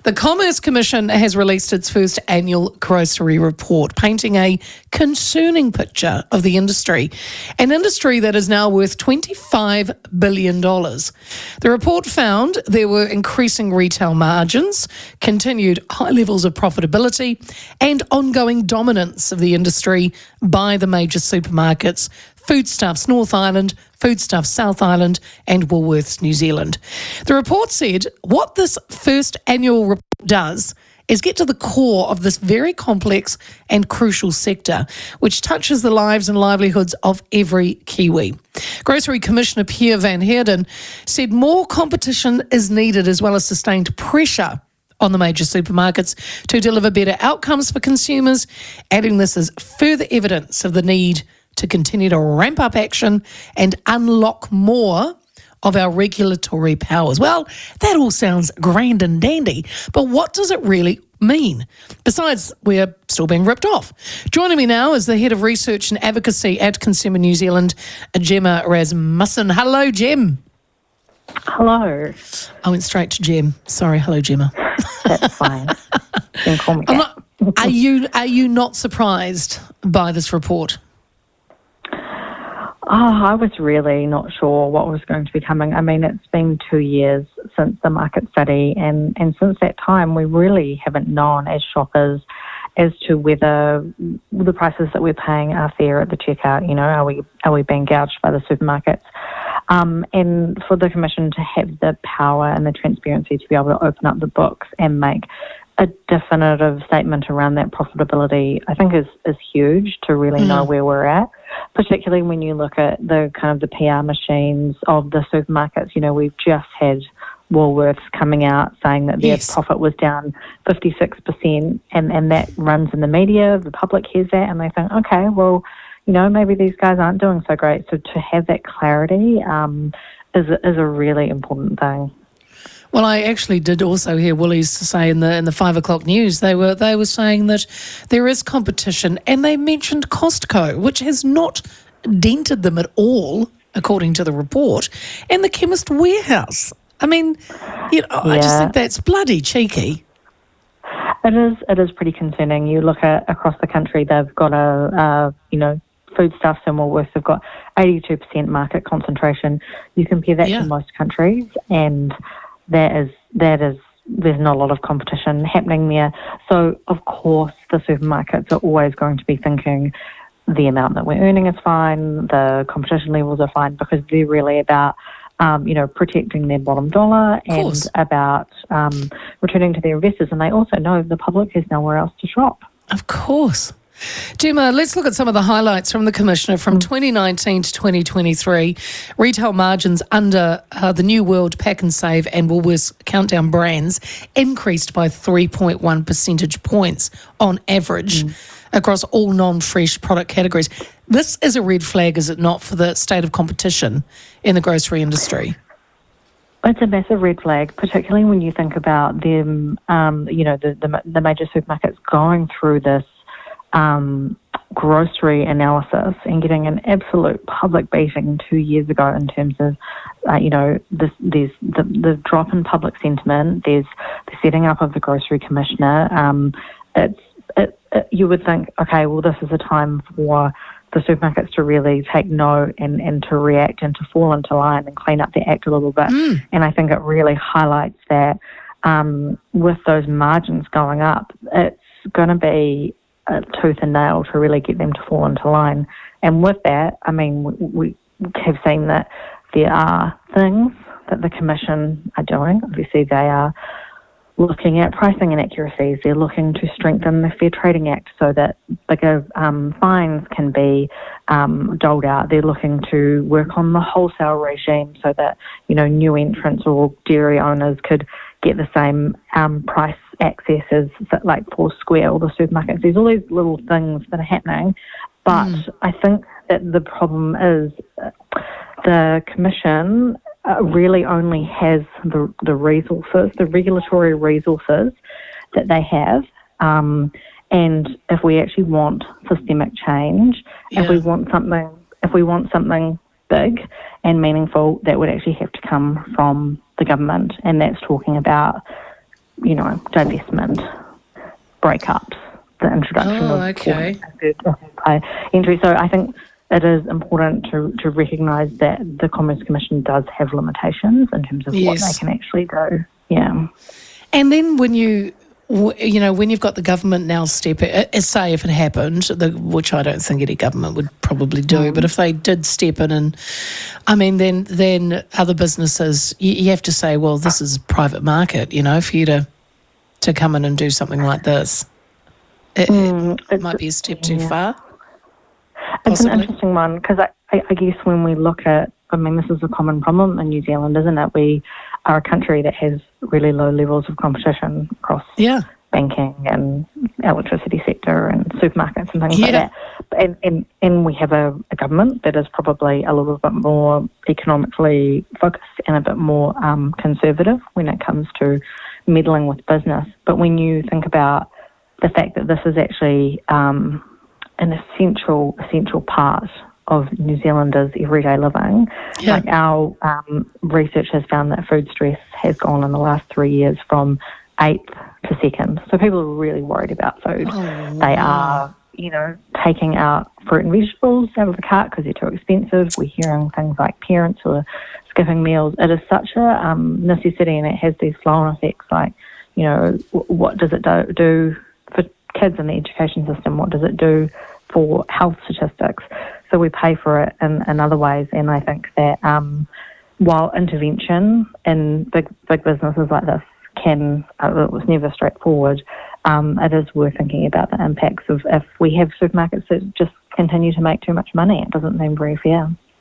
The Commerce Commission has released its first annual grocery report, painting a concerning picture of the industry, an industry that is now worth $25 billion. The report found there were increasing retail margins, continued high levels of profitability, and ongoing dominance of the industry by the major supermarkets, Foodstuffs North Island, Foodstuffs South Island, and Woolworths New Zealand. The report said what this first annual report does is get to the core of this very complex and crucial sector, which touches the lives and livelihoods of every Kiwi. Grocery Commissioner Pierre Van Heerden said more competition is needed, as well as sustained pressure on the major supermarkets to deliver better outcomes for consumers, adding this as further evidence of the need to continue to ramp up action and unlock more of our regulatory powers. Well, that all sounds grand and dandy, but what does it really mean? Besides, we're still being ripped off. Joining me now is the Head of Research and Advocacy at Consumer New Zealand, Gemma Rasmussen. Hello, Gem. Hello. I went straight to Gem. Sorry. Hello, Gemma. That's fine. You can call me that. Are you not surprised by this report? I was really not sure what was going to be coming. I mean, it's been 2 years since the market study, and since that time, we really haven't known as shoppers as to whether the prices that we're paying are fair at the checkout. You know, are we being gouged by the supermarkets? And for the Commission to have the power and the transparency to be able to open up the books and make a definitive statement around that profitability, I think is huge to really know where we're at, particularly when you look at the kind of the PR machines of the supermarkets. You know, we've just had Woolworths coming out saying that their profit was down 56%, and that runs in the media. The public hears that and they think, okay, well, you know, maybe these guys aren't doing so great. So to have that clarity is a really important thing. Well, I actually did also hear Woolies say in the 5 o'clock news they were saying that there is competition, and they mentioned Costco, which has not dented them at all, according to the report, and the Chemist Warehouse. I mean, you know, I just think that's bloody cheeky. It is pretty concerning. You look at across the country, they've got Foodstuffs and Woolworths have got 82% market concentration. You compare that to most countries, and there's not a lot of competition happening there. So, of course, the supermarkets are always going to be thinking the amount that we're earning is fine, the competition levels are fine, because they're really about, protecting their bottom dollar and about returning to their investors. And they also know the public has nowhere else to shop. Of course. Gemma, let's look at some of the highlights from the Commissioner from 2019 to 2023. Retail margins under the New World, Pack and Save and Woolworths Countdown brands increased by 3.1 percentage points on average across all non-fresh product categories. This is a red flag, is it not, for the state of competition in the grocery industry? It's a massive red flag, particularly when you think about them, the major supermarkets going through this grocery analysis and getting an absolute public beating 2 years ago in terms of, there's the drop in public sentiment, there's the setting up of the Grocery Commissioner. You would think, okay, well, this is a time for the supermarkets to really take note and to react and to fall into line and clean up their act a little bit. And I think it really highlights that with those margins going up, it's going to be tooth and nail to really get them to fall into line. And with that, I mean, we have seen that there are things that the Commission are doing. Obviously, they are looking at pricing inaccuracies. They're looking to strengthen the Fair Trading Act so that bigger fines can be doled out. They're looking to work on the wholesale regime so that, new entrants or dairy owners could get the same price access as like Four Square or the supermarkets. There's all these little things that are happening, but I think that the problem is the Commission really only has the resources, the regulatory resources that they have. And if we actually want systemic change, if we want something big and meaningful, that would actually have to come from the government, and that's talking about divestment, breakups, the introduction of okay. third-party entry. So I think it is important to recognise that the Commerce Commission does have limitations in terms of what they can actually do. Yeah. And then when when you've got the government now step in, say if it happened, which I don't think any government would probably do, but if they did step in and, then other businesses, you have to say, well, this is private market, for you to come in and do something like this. It might be a step too far. It's possibly. an interesting one because I guess when we look at, this is a common problem in New Zealand, isn't it? We are a country that has really low levels of competition across banking and electricity sector and supermarkets and things like that. And we have a government that is probably a little bit more economically focused and a bit more conservative when it comes to meddling with business. But when you think about the fact that this is actually an essential part of New Zealanders' everyday living. Like our research has found that food stress has gone in the last 3 years from 8th to 2nd. So people are really worried about food. They are, taking out fruit and vegetables out of the cart because they're too expensive. We're hearing things like parents who are skipping meals. It is such a necessity, and it has these flow-on effects like, what does it do for kids in the education system? What does it do for health statistics? So we pay for it in other ways, and I think that while intervention in big businesses like this it was never straightforward, it is worth thinking about the impacts of if we have supermarkets that just continue to make too much money. It doesn't seem very fair.